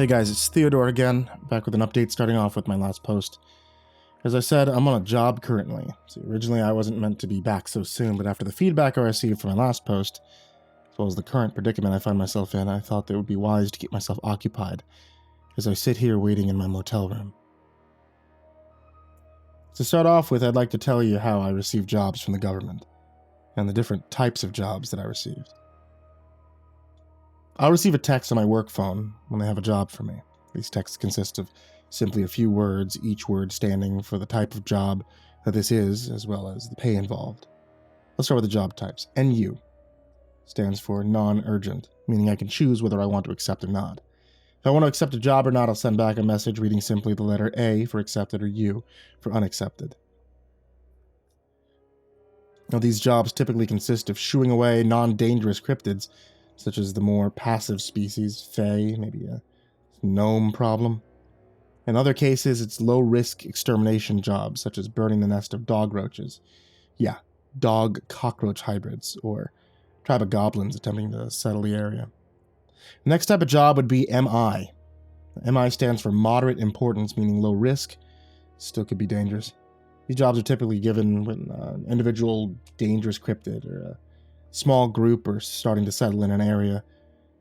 Hey guys, it's Theodore again, back with an update starting off with my last post. As I said, I'm on a job currently. See, originally I wasn't meant to be back so soon, but after the feedback I received from my last post, as well as the current predicament I find myself in, I thought that it would be wise to keep myself occupied as I sit here waiting in my motel room. To start off with, I'd like to tell you how I received jobs from the government, and the different types of jobs that I received. I'll receive a text on my work phone when they have a job for me. These texts consist of simply a few words, each word standing for the type of job that this is, as well as the pay involved. Let's start with the job types. NU stands for non-urgent, meaning I can choose whether I want to accept or not. If I want to accept a job or not, I'll send back a message reading simply the letter A for accepted or U for unaccepted. Now, these jobs typically consist of shooing away non-dangerous cryptids, such as the more passive species, Fae, maybe a gnome problem. In other cases, it's low-risk extermination jobs, such as burning the nest of dog roaches. Yeah, dog-cockroach hybrids, or tribe of goblins attempting to settle the area. The next type of job would be MI. MI stands for moderate importance, meaning low risk, still could be dangerous. These jobs are typically given when an individual dangerous cryptid or a small group are starting to settle in an area,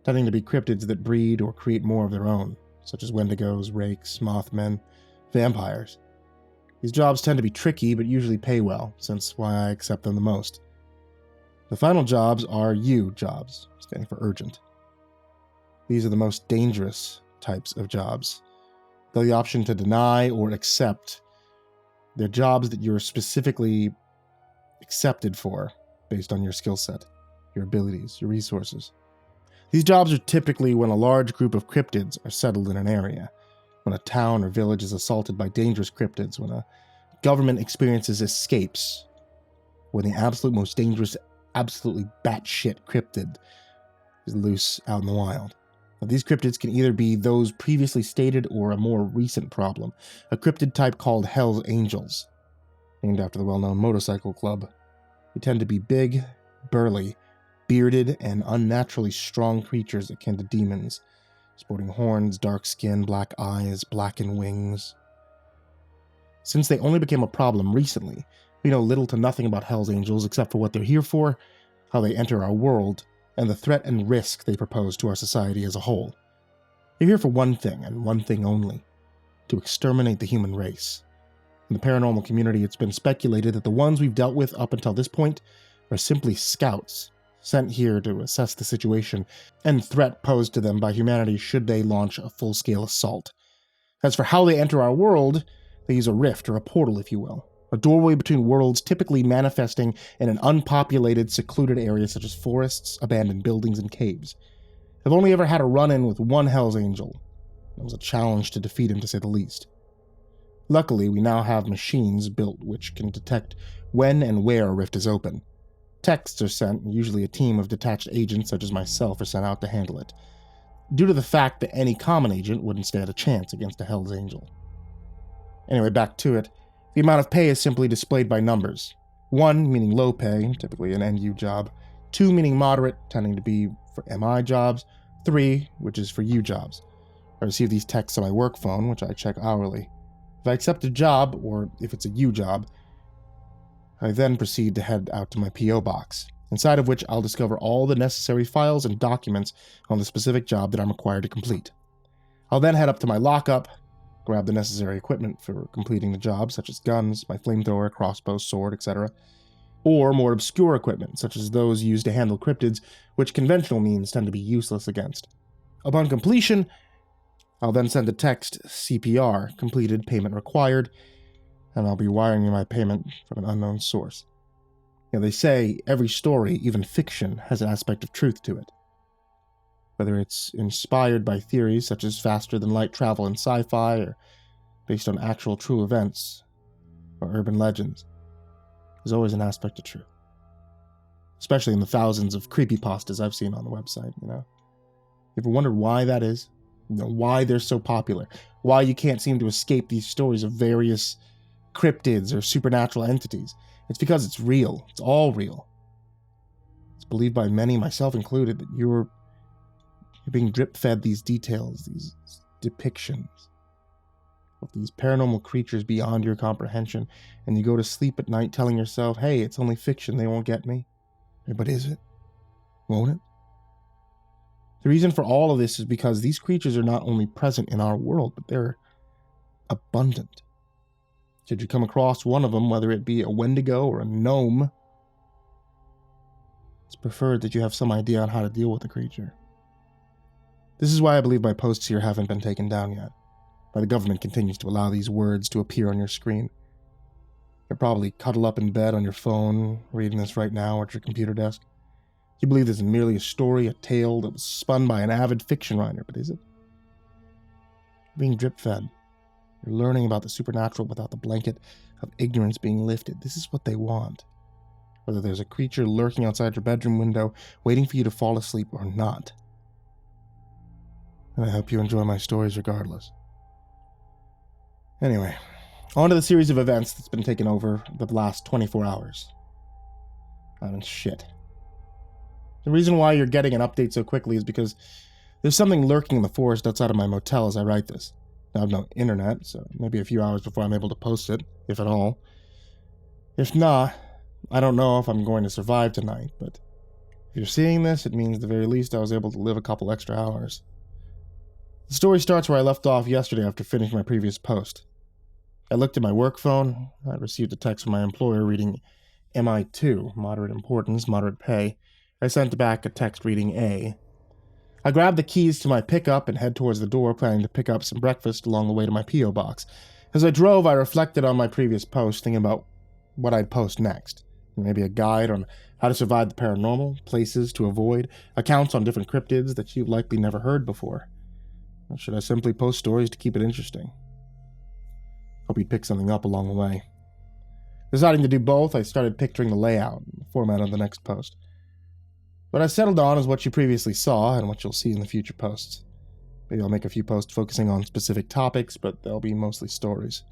tending to be cryptids that breed or create more of their own, such as wendigos, rakes, mothmen, vampires. These jobs tend to be tricky, but usually pay well, since why I accept them the most. The final jobs are U jobs, standing for urgent. These are the most dangerous types of jobs. They're the option to deny or accept. They're jobs that you're specifically accepted for, based on your skill set, your abilities, your resources. These jobs are typically when a large group of cryptids are settled in an area, when a town or village is assaulted by dangerous cryptids, when a government experiences escapes, when the absolute most dangerous, absolutely batshit cryptid is loose out in the wild. Now, these cryptids can either be those previously stated or a more recent problem, a cryptid type called Hell's Angels, named after the well-known motorcycle club. They tend to be big, burly, bearded, and unnaturally strong creatures akin to demons, sporting horns, dark skin, black eyes, blackened wings. Since they only became a problem recently, we know little to nothing about Hell's Angels except for what they're here for, how they enter our world, and the threat and risk they propose to our society as a whole. They're here for one thing, and one thing only: to exterminate the human race. In the paranormal community, it's been speculated that the ones we've dealt with up until this point are simply scouts, sent here to assess the situation and threat posed to them by humanity should they launch a full-scale assault. As for how they enter our world, they use a rift, or a portal if you will, a doorway between worlds typically manifesting in an unpopulated, secluded area such as forests, abandoned buildings, and caves. I've only ever had a run-in with one Hell's Angel. It was a challenge to defeat him, to say the least. Luckily, we now have machines built which can detect when and where a rift is open. Texts are sent, and usually a team of detached agents such as myself are sent out to handle it, due to the fact that any common agent wouldn't stand a chance against a Hell's Angel. Anyway, back to it. The amount of pay is simply displayed by numbers. 1 meaning low pay, typically an NU job. 2 meaning moderate, tending to be for MI jobs. 3, which is for U jobs. I receive these texts on my work phone, which I check hourly. If I accept a job, or if it's a U job, I then proceed to head out to my P.O. box, inside of which I'll discover all the necessary files and documents on the specific job that I'm required to complete. I'll then head up to my lockup, grab the necessary equipment for completing the job, such as guns, my flamethrower, crossbow, sword, etc., or more obscure equipment, such as those used to handle cryptids, which conventional means tend to be useless against. Upon completion, I'll then send a text, CPR, completed, payment required, and I'll be wiring you my payment from an unknown source. They say every story, even fiction, has an aspect of truth to it. Whether it's inspired by theories such as faster-than-light travel in sci-fi, or based on actual true events, or urban legends, there's always an aspect of truth. Especially in the thousands of creepypastas I've seen on the website, You ever wondered why that is? Why they're so popular? Why you can't seem to escape these stories of various cryptids or supernatural entities? It's because it's real. It's all real. It's believed by many, myself included, that you're being drip-fed these details, these depictions of these paranormal creatures beyond your comprehension, and you go to sleep at night telling yourself, hey, it's only fiction, they won't get me. But is it? Won't it? The reason for all of this is because these creatures are not only present in our world, but they're abundant. Should you come across one of them, whether it be a Wendigo or a gnome, it's preferred that you have some idea on how to deal with the creature. This is why I believe my posts here haven't been taken down yet, why the government continues to allow these words to appear on your screen. You're probably cuddled up in bed on your phone, reading this right now at your computer desk. You believe this is merely a story, a tale that was spun by an avid fiction writer, but is it? You're being drip-fed. You're learning about the supernatural without the blanket of ignorance being lifted. This is what they want. Whether there's a creature lurking outside your bedroom window, waiting for you to fall asleep or not. And I hope you enjoy my stories regardless. Anyway, on to the series of events that's been taken over the last 24 hours. Shit. The reason why you're getting an update so quickly is because there's something lurking in the forest outside of my motel as I write this. Now, I have no internet, so maybe a few hours before I'm able to post it, if at all. If not, I don't know if I'm going to survive tonight, but if you're seeing this, it means at the very least I was able to live a couple extra hours. The story starts where I left off yesterday after finishing my previous post. I looked at my work phone. I received a text from my employer reading MI2, moderate importance, moderate pay. I sent back a text reading A. I grabbed the keys to my pickup and head towards the door, planning to pick up some breakfast along the way to my P.O. box. As I drove, I reflected on my previous post, thinking about what I'd post next. Maybe a guide on how to survive the paranormal, places to avoid, accounts on different cryptids that you've likely never heard before. Or should I simply post stories to keep it interesting? Hope you'd pick something up along the way. Deciding to do both, I started picturing the layout and the format of the next post. What I settled on is what you previously saw and what you'll see in the future posts. Maybe I'll make a few posts focusing on specific topics, but they'll be mostly stories.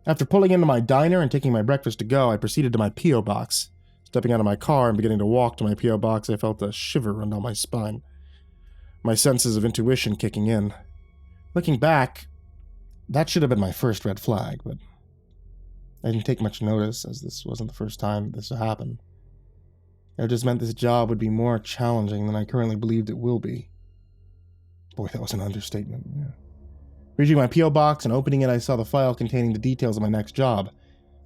After pulling into my diner and taking my breakfast to go, I proceeded to my P.O. box. Stepping out of my car and beginning to walk to my P.O. box, I felt a shiver run down my spine. My senses of intuition kicking in. Looking back, that should have been my first red flag, but I didn't take much notice, as this wasn't the first time this happened. It just meant this job would be more challenging than I currently believed it will be. Boy, that was an understatement. Yeah. Reaching my P.O. box and opening it, I saw the file containing the details of my next job.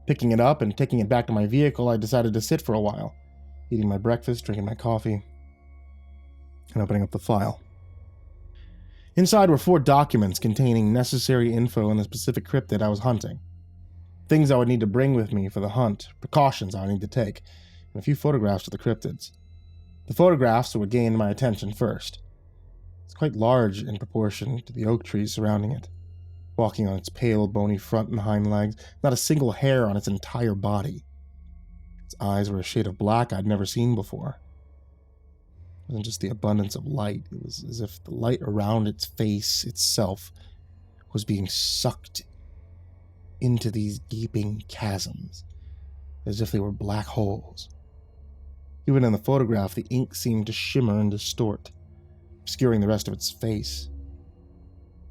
Picking it up and taking it back to my vehicle, I decided to sit for a while, eating my breakfast, drinking my coffee, and opening up the file. Inside were 4 documents containing necessary info on the specific cryptid I was hunting. Things I would need to bring with me for the hunt, precautions I would need to take, and a few photographs of the cryptids. The photographs would gain my attention first. It's quite large in proportion to the oak trees surrounding it, walking on its pale, bony front and hind legs, not a single hair on its entire body. Its eyes were a shade of black I'd never seen before. It wasn't just the abundance of light, it was as if the light around its face itself was being sucked into these gaping chasms, as if they were black holes. Even in the photograph, the ink seemed to shimmer and distort, obscuring the rest of its face.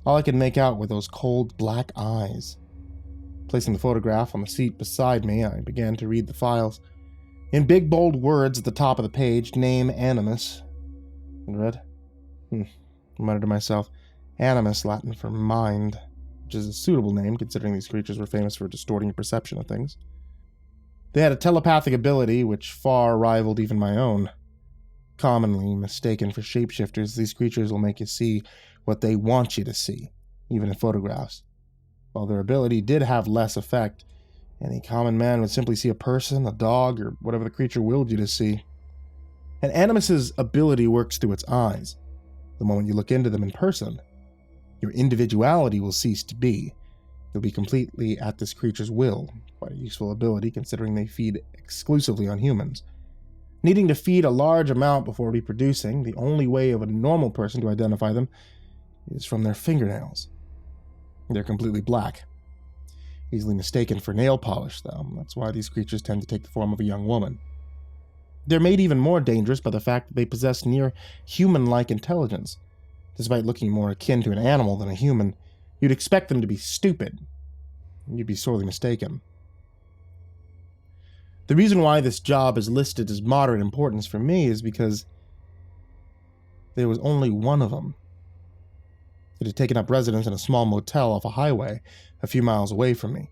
All I could make out were those cold, black eyes. Placing the photograph on the seat beside me, I began to read the files. In big, bold words at the top of the page, name Animus. And read, I muttered to myself, Animus, Latin for mind, which is a suitable name considering these creatures were famous for distorting your perception of things. They had a telepathic ability which far rivaled even my own. Commonly mistaken for shapeshifters, these creatures will make you see what they want you to see, even in photographs. While their ability did have less effect, any common man would simply see a person, a dog, or whatever the creature willed you to see. And Animus's ability works through its eyes. The moment you look into them in person, your individuality will cease to be. You'll be completely at this creature's will. Quite a useful ability considering they feed exclusively on humans. Needing to feed a large amount before reproducing, the only way of a normal person to identify them is from their fingernails. They're completely black. Easily mistaken for nail polish, though. That's why these creatures tend to take the form of a young woman. They're made even more dangerous by the fact that they possess near human-like intelligence. Despite looking more akin to an animal than a human, you'd expect them to be stupid. You'd be sorely mistaken. The reason why this job is listed as moderate importance for me is because there was only one of them. It had taken up residence in a small motel off a highway a few miles away from me,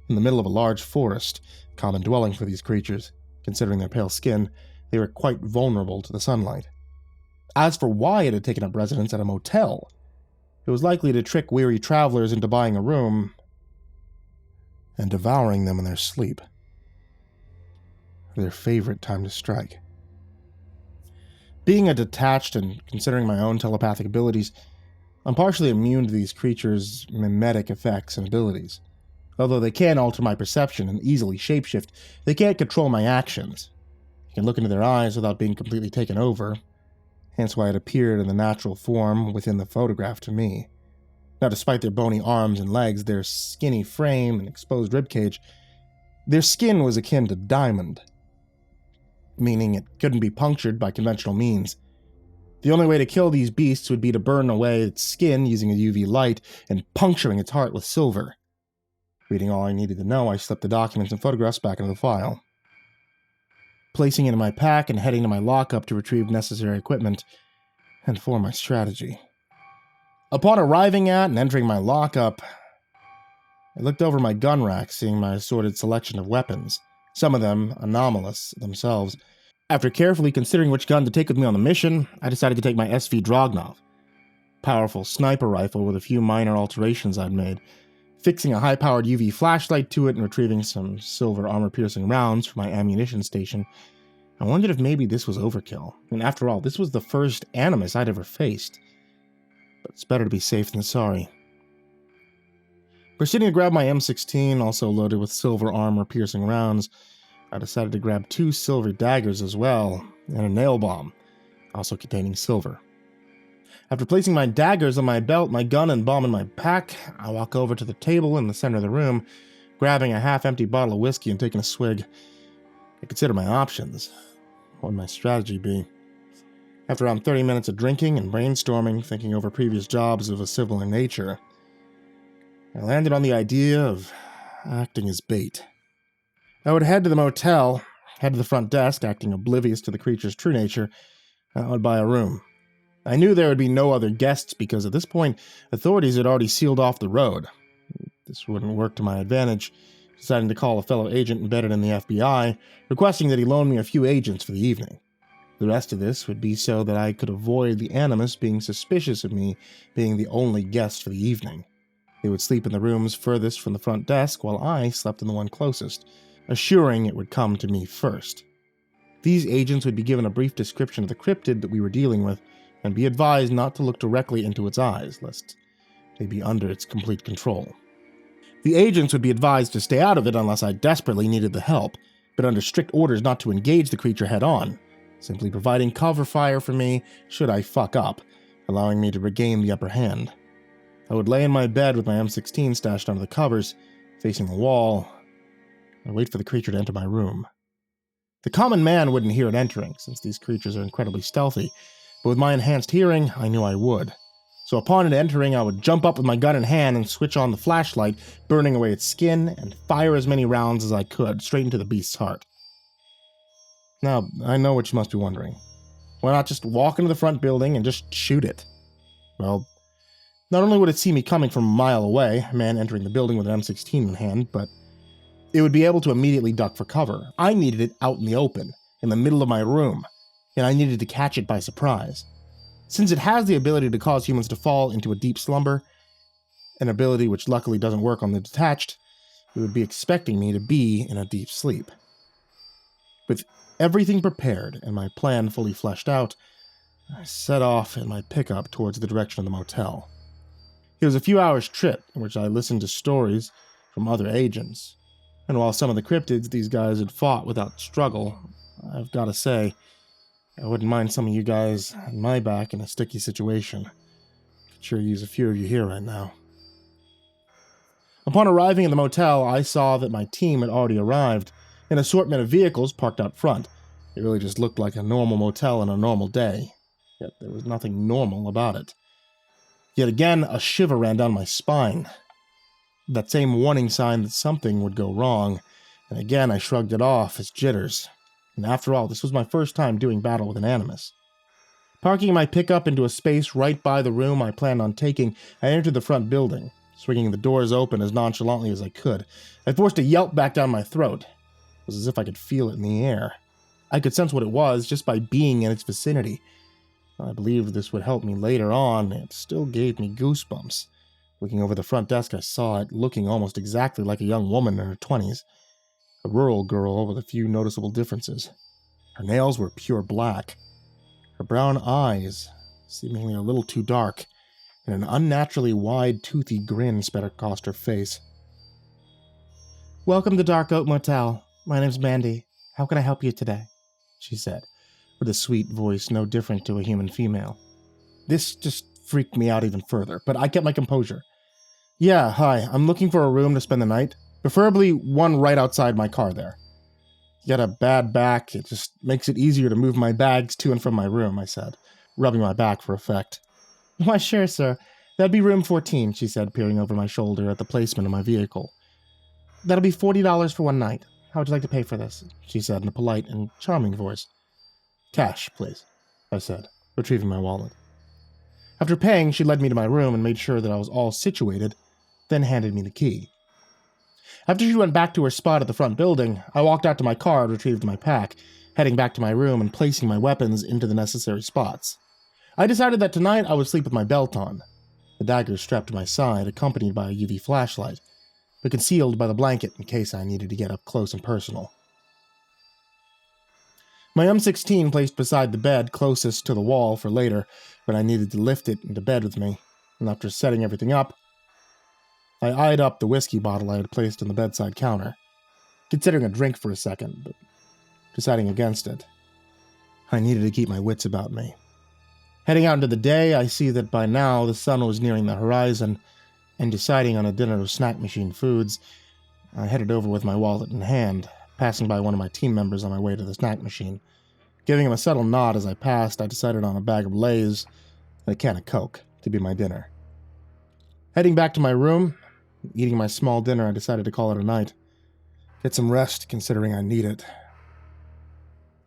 in the middle of a large forest, common dwelling for these creatures. Considering their pale skin, they were quite vulnerable to the sunlight. As for why it had taken up residence at a motel, it was likely to trick weary travelers into buying a room and devouring them in their sleep. Their favorite time to strike. Being a detached and considering my own telepathic abilities, I'm partially immune to these creatures' mimetic effects and abilities. Although they can alter my perception and easily shapeshift, they can't control my actions. I can look into their eyes without being completely taken over, hence why it appeared in the natural form within the photograph to me. Now, despite their bony arms and legs, their skinny frame and exposed ribcage, their skin was akin to diamond, meaning it couldn't be punctured by conventional means. The only way to kill these beasts would be to burn away its skin using a UV light and puncturing its heart with silver. Reading all I needed to know, I slipped the documents and photographs back into the file. Placing it in my pack and heading to my lockup to retrieve necessary equipment and form my strategy. Upon arriving at and entering my lockup, I looked over my gun rack, seeing my assorted selection of weapons, some of them anomalous themselves. After carefully considering which gun to take with me on the mission, I decided to take my SV Dragnov, powerful sniper rifle with a few minor alterations I'd made, fixing a high-powered UV flashlight to it and retrieving some silver armor-piercing rounds from my ammunition station. I wondered if maybe this was overkill, and after all, this was the first Animus I'd ever faced. But it's better to be safe than sorry. Proceeding to grab my M16, also loaded with silver armor-piercing rounds, I decided to grab 2 silver daggers as well, and a nail bomb, also containing silver. After placing my daggers on my belt, my gun and bomb in my pack, I walk over to the table in the center of the room, grabbing a half-empty bottle of whiskey and taking a swig. I consider my options. What would my strategy be? After around 30 minutes of drinking and brainstorming, thinking over previous jobs of a similar nature, I landed on the idea of acting as bait. I would head to the motel, head to the front desk, acting oblivious to the creature's true nature, and I would buy a room. I knew there would be no other guests because at this point, authorities had already sealed off the road. This wouldn't work to my advantage, deciding to call a fellow agent embedded in the FBI, requesting that he loan me a few agents for the evening. The rest of this would be so that I could avoid the Animus being suspicious of me being the only guest for the evening. They would sleep in the rooms furthest from the front desk while I slept in the one closest, assuring it would come to me first. These agents would be given a brief description of the cryptid that we were dealing with, and be advised not to look directly into its eyes, lest they be under its complete control. The agents would be advised to stay out of it unless I desperately needed the help, but under strict orders not to engage the creature head-on, simply providing cover fire for me should I fuck up, allowing me to regain the upper hand. I would lay in my bed with my M16 stashed under the covers, facing the wall, and wait for the creature to enter my room. The common man wouldn't hear it entering, since these creatures are incredibly stealthy, but with my enhanced hearing, I knew I would. So upon it entering, I would jump up with my gun in hand and switch on the flashlight, burning away its skin, and fire as many rounds as I could, straight into the beast's heart. Now, I know what you must be wondering. Why not just walk into the front building and just shoot it? Well, not only would it see me coming from a mile away, a man entering the building with an M16 in hand, but it would be able to immediately duck for cover. I needed it out in the open, in the middle of my room, and I needed to catch it by surprise. Since it has the ability to cause humans to fall into a deep slumber, an ability which luckily doesn't work on the detached, it would be expecting me to be in a deep sleep. With everything prepared and my plan fully fleshed out, I set off in my pickup towards the direction of the motel. It was a few hours' trip in which I listened to stories from other agents, and while some of the cryptids these guys had fought without struggle, I've got to say, I wouldn't mind some of you guys at my back in a sticky situation. Could sure use a few of you here right now. Upon arriving in the motel, I saw that my team had already arrived, an assortment of vehicles parked out front. It really just looked like a normal motel on a normal day, yet there was nothing normal about it. Yet again, a shiver ran down my spine. That same warning sign that something would go wrong, and again I shrugged it off as jitters. And after all, this was my first time doing battle with an animus. Parking my pickup into a space right by the room I planned on taking, I entered the front building, swinging the doors open as nonchalantly as I could. I forced a yelp back down my throat. It was as if I could feel it in the air. I could sense what it was just by being in its vicinity. I believed this would help me later on, and it still gave me goosebumps. Looking over the front desk, I saw it, looking almost exactly like a young woman in her 20s. A rural girl with a few noticeable differences. Her nails were pure black. Her brown eyes, seemingly a little too dark, and an unnaturally wide, toothy grin spread across her face. "Welcome to Dark Oak Motel. My name's Mandy. How can I help you today?" she said, with a sweet voice no different to a human female. This just freaked me out even further, but I kept my composure. "Yeah, hi, I'm looking for a room to spend the night, preferably one right outside my car there. You got a bad back, it just makes it easier to move my bags to and from my room," I said, rubbing my back for effect. "Why, sure, sir. That'd be room 14, she said, peering over my shoulder at the placement of my vehicle. "That'll be $40 for one night. How would you like to pay for this?" she said in a polite and charming voice. "Cash, please," I said, retrieving my wallet. After paying, she led me to my room and made sure that I was all situated, then handed me the key. After she went back to her spot at the front building, I walked out to my car and retrieved my pack, heading back to my room and placing my weapons into the necessary spots. I decided that tonight I would sleep with my belt on, the dagger strapped to my side, accompanied by a UV flashlight, but concealed by the blanket in case I needed to get up close and personal. My M16 placed beside the bed closest to the wall for later, when I needed to lift it into bed with me, and after setting everything up, I eyed up the whiskey bottle I had placed on the bedside counter, considering a drink for a second, but deciding against it. I needed to keep my wits about me. Heading out into the day, I see that by now the sun was nearing the horizon, and deciding on a dinner of snack machine foods, I headed over with my wallet in hand, passing by one of my team members on my way to the snack machine. Giving him a subtle nod as I passed, I decided on a bag of Lay's and a can of Coke to be my dinner. Heading back to my room, eating my small dinner, I decided to call it a night. Get some rest, considering I need it.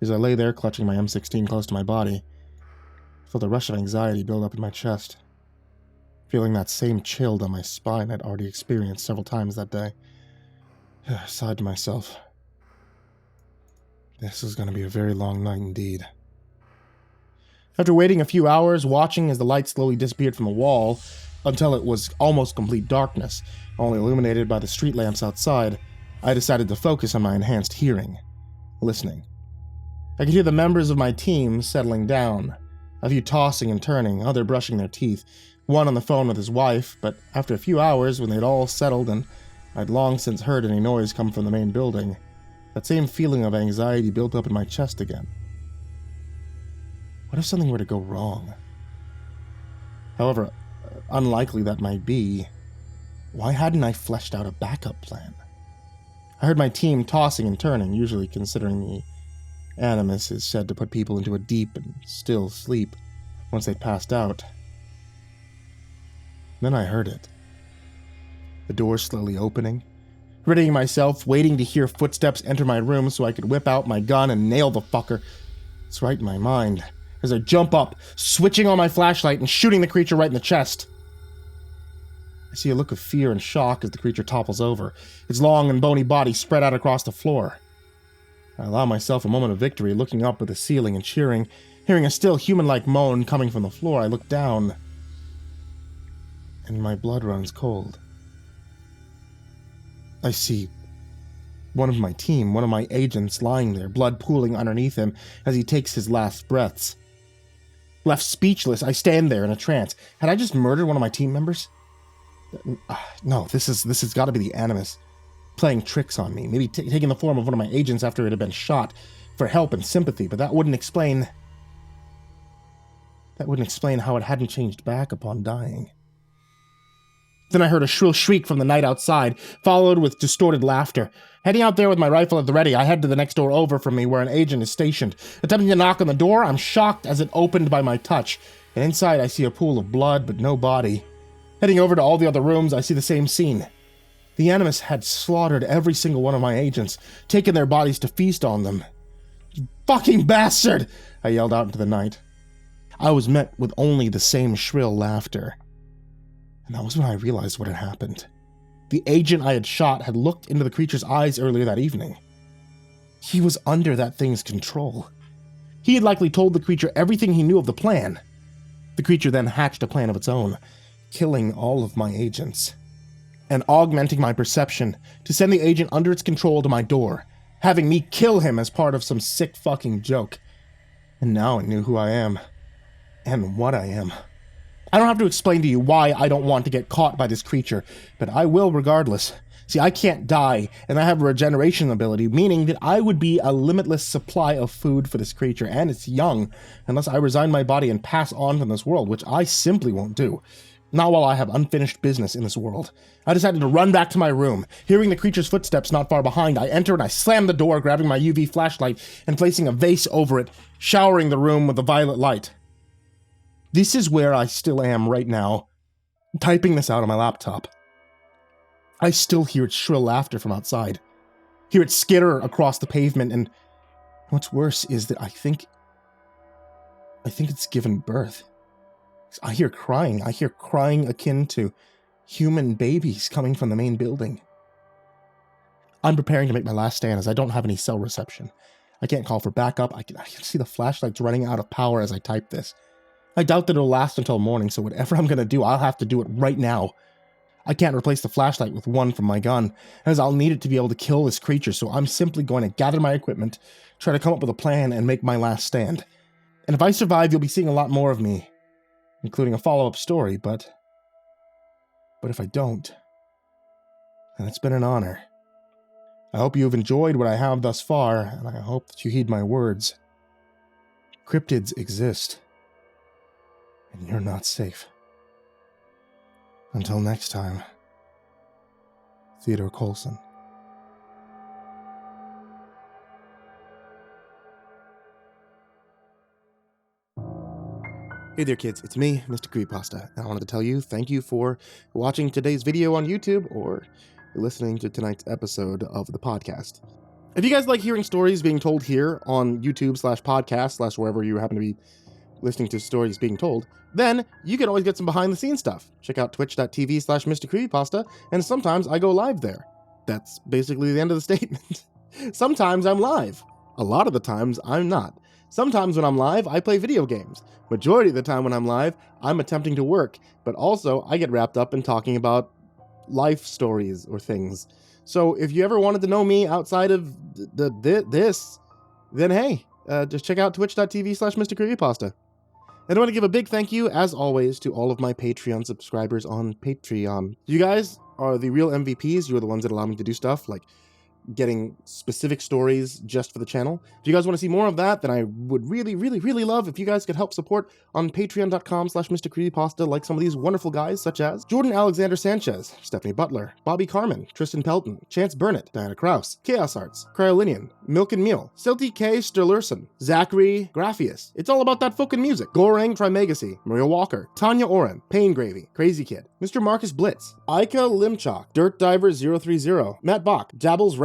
As I lay there, clutching my M16 close to my body, I felt a rush of anxiety build up in my chest. Feeling that same chill down my spine I'd already experienced several times that day. I sighed to myself. This is going to be a very long night indeed. After waiting a few hours, watching as the light slowly disappeared from the wall, until it was almost complete darkness, only illuminated by the street lamps outside, I decided to focus on my enhanced hearing, listening. I could hear the members of my team settling down, a few tossing and turning, other brushing their teeth, one on the phone with his wife, but after a few hours, when they'd all settled and I'd long since heard any noise come from the main building, that same feeling of anxiety built up in my chest again. What if something were to go wrong? However unlikely that might be, why hadn't I fleshed out a backup plan? I heard my team tossing and turning, usually considering the animus is said to put people into a deep and still sleep once they passed out. Then I heard it. The door slowly opening, readying myself, waiting to hear footsteps enter my room so I could whip out my gun and nail the fucker. It's right in my mind, as I jump up, switching on my flashlight and shooting the creature right in the chest. I see a look of fear and shock as the creature topples over, its long and bony body spread out across the floor. I allow myself a moment of victory, looking up at the ceiling and cheering. Hearing a still human-like moan coming from the floor, I look down, and my blood runs cold. I see one of my team, one of my agents, lying there, blood pooling underneath him as he takes his last breaths. Left speechless, I stand there in a trance. Had I just murdered one of my team members? No, this has got to be the animus playing tricks on me, maybe taking the form of one of my agents after it had been shot for help and sympathy, but that wouldn't explain how it hadn't changed back upon dying. Then I heard a shrill shriek from the night outside, followed with distorted laughter. Heading out there with my rifle at the ready, I head to the next door over from me where an agent is stationed. Attempting to knock on the door, I'm shocked as it opened by my touch, and inside I see a pool of blood but no body. Heading over to all the other rooms, I see the same scene. The Animus had slaughtered every single one of my agents, taken their bodies to feast on them. "You fucking bastard!" I yelled out into the night. I was met with only the same shrill laughter. And that was when I realized what had happened. The agent I had shot had looked into the creature's eyes earlier that evening. He was under that thing's control. He had likely told the creature everything he knew of the plan. The creature then hatched a plan of its own, killing all of my agents, and augmenting my perception to send the agent under its control to my door, having me kill him as part of some sick fucking joke. And now I knew who I am, and what I am. I don't have to explain to you why I don't want to get caught by this creature, but I will regardless. See, I can't die, and I have a regeneration ability, meaning that I would be a limitless supply of food for this creature, and it's young, unless I resign my body and pass on from this world, which I simply won't do. Not while I have unfinished business in this world. I decided to run back to my room. Hearing the creature's footsteps not far behind, I enter and I slam the door, grabbing my UV flashlight and placing a vase over it, showering the room with the violet light. This is where I still am right now, typing this out on my laptop. I still hear its shrill laughter from outside. Hear it skitter across the pavement, and what's worse is that I think it's given birth. I hear crying. I hear crying akin to human babies coming from the main building. I'm preparing to make my last stand as I don't have any cell reception. I can't call for backup. I can see the flashlights running out of power as I type this. I doubt that it'll last until morning, so whatever I'm going to do, I'll have to do it right now. I can't replace the flashlight with one from my gun, as I'll need it to be able to kill this creature, so I'm simply going to gather my equipment, try to come up with a plan, and make my last stand. And if I survive, you'll be seeing a lot more of me, including a follow-up story, but if I don't, then it's been an honor. I hope you've enjoyed what I have thus far, and I hope that you heed my words. Cryptids exist, and you're not safe. Until next time, Theodore Coulson. Hey there kids, it's me, MrCreepyPasta, and I wanted to tell you thank you for watching today's video on YouTube or listening to tonight's episode of the podcast. If you guys like hearing stories being told here on YouTube/podcast/ wherever you happen to be listening to stories being told, then you can always get some behind the scenes stuff. Check out twitch.tv/MrCreepyPasta, and sometimes I go live there. That's basically the end of the statement. Sometimes I'm live. A lot of the times I'm not. Sometimes when I'm live, I play video games. Majority of the time when I'm live, I'm attempting to work, but also I get wrapped up in talking about life stories or things. So if you ever wanted to know me outside of this, then hey, just check out twitch.tv/MrCreepyPasta. And I want to give a big thank you, as always, to all of my Patreon subscribers on Patreon. You guys are the real MVPs. You're the ones that allow me to do stuff like getting specific stories just for the channel. If you guys want to see more of that, then I would really, really, really love if you guys could help support on patreon.com/MrCreepyPasta, like some of these wonderful guys, such as Jordan Alexander Sanchez, Stephanie Butler, Bobby Karman, Tristain Pelton, Chance Burnett, Diana Kraus, KhaosArts, Kryolinian, Milk and Miel, Celty Sturloson, Zachary, Graffius, It's All About That FOOKIN Music, Goreng, Trimagasi, Maria Walker, Tonya, Oran, paingravy, Krazy Kid, MrMarcusBlitz, Aika, Limchoc, Dirt Diver 030, Matt Bach, Jabbles,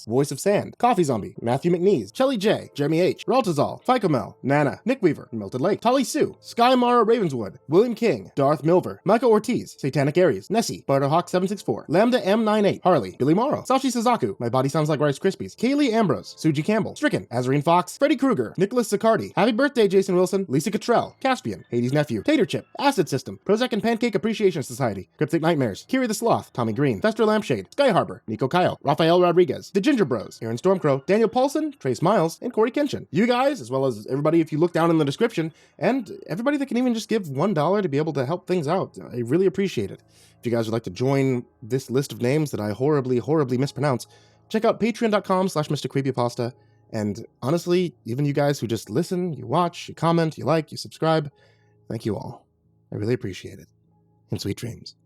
Voice of Sand, Coffee Zombie, Matthew McNeese, Shelly J, Jeremy H, Raltazal, Ficomel, Nana, Nick Weaver, Melted Lake, Tolly Sue, Skymara Ravenswood, William King, Darth Milver, Micah Ortiz, Satanic Aries, Nessie, Barterhawk764, Lambda M98, Harley, Billy Morrow, Sashi Suzaku, My Body Sounds Like Rice Krispies, Kaylee Ambrose, Suji Campbell, Stricken, Azarine Fox, Freddy Krueger, Nicholas Sicardi, Happy Birthday Jason Wilson, Lisa Cottrell, Caspian, Hades Nephew, Tater Chip, Acid System, Prozac and Pancake Appreciation Society, Cryptic Nightmares, Kiri the Sloth, Tommy Green, Fester Lampshade, Sky Harbor, Nico Kyle, Rafael Rodriguez, The Ginger Bros, Aaron Stormcrow, Daniel Paulson, Trace Miles, and Corey Kenshin. You guys, as well as everybody if you look down in the description, and everybody that can even just give $1 to be able to help things out. I really appreciate it. If you guys would like to join this list of names that I horribly, horribly mispronounce, check out patreon.com/MrCreepyPasta. And honestly, even you guys who just listen, you watch, you comment, you like, you subscribe, thank you all. I really appreciate it. And sweet dreams.